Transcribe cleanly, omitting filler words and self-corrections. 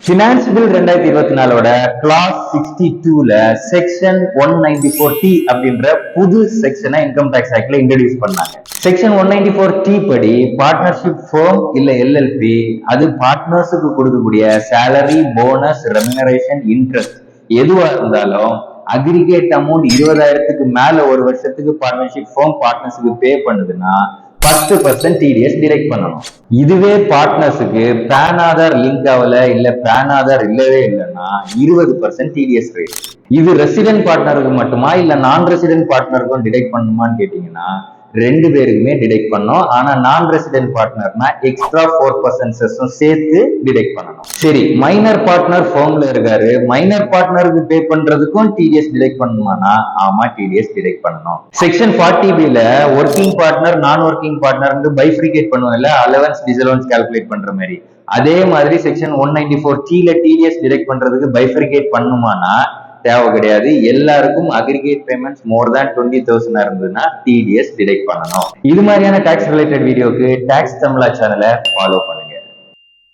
Finance bill 2024 clause 62ல section 194T அப்படின்ற புது செக்ஷனை இன்கம் டாக்ஸ் ஆக்ட்ல இன்ட்ரோடியூஸ் பண்ணாங்க. செக்ஷன் 194T படி பார்ட்னர்ஷிப் ஃபர்ம் இல்ல எல்எல்பி அது பார்ட்னர்ஸுக்கு கொடுக்கக்கூடிய சேலரி, போனஸ், ரெமுனரேஷன், இன்ட்ரெஸ்ட் எதுவா இருந்தாலும் அக்ரிகேட் அமௌண்ட் 20,000க்கு மேல ஒரு வருஷத்துக்கு பார்ட்னர்ஷிப் ஃபர்ம் பார்ட்னர்ஸுக்கு பே பண்ணுதுன்னா 10% டிடிஎஸ் டிடெக்ட் பண்ணணும். இதுவே பார்ட்னர்ஸுக்கு பேன் ஆதார் லிங்க் ஆகல இல்ல பேன் ஆதார் இல்லவே இல்லைன்னா 20% டிடிஎஸ் ரேட். இது ரெசிடென்ட் பார்ட்னருக்கு மட்டுமா இல்ல நான் ரெசிடென்ட் பார்ட்னருக்கும் டிடெக்ட் பண்ணுமான்னு கேட்டீங்கன்னா ரெண்டு பேருக்குமே டிடெக்ட் பண்ணோம். ஆனா நான் ரெசிடென்ட் பார்ட்னர்னா எக்ஸ்ட்ரா 4% சேர்த்து டிடெக்ட் பண்ணணும். சரி, மைனர் பார்ட்னர் ஃபார்ம்ல இருக்காரு, மைனர் பார்ட்னருக்கு பே பண்றதுக்கும் டிடிஎஸ் டிடெக்ட் பண்ணணுமானா ஆமா, டிடிஎஸ் டிடெக்ட் பண்ணணும். செக்ஷன் 40B-ல ஒர்க்கிங் பார்ட்னர், நான் ஒர்க்கிங் பார்ட்னர் பைஃப்ரிகேட் பண்ணுவோம்ல, அலவன்ஸ் டிஸ்அலவன்ஸ் கால்குலேட் பண்ற மாதிரி, அதே மாதிரி செக்ஷன் 194T-ல டிடிஎஸ் டிடெக்ட் பண்றதுக்கு பைஃப்ரிகேட் பண்ணுமானா தேவை கிடையாது. எல்லாருக்கும் அக்ரிகேட் பேமெண்ட்ஸ் மோர் தேன் 20,000 இருந்ததுன்னா டிடிஎஸ் டிடெக்ட் பண்ணணும். இது மாதிரியான டாக்ஸ் ரிலேட்டட் வீடியோக்கு டாக்ஸ் தமிழா சேனலை ஃபாலோ பண்ணுங்க.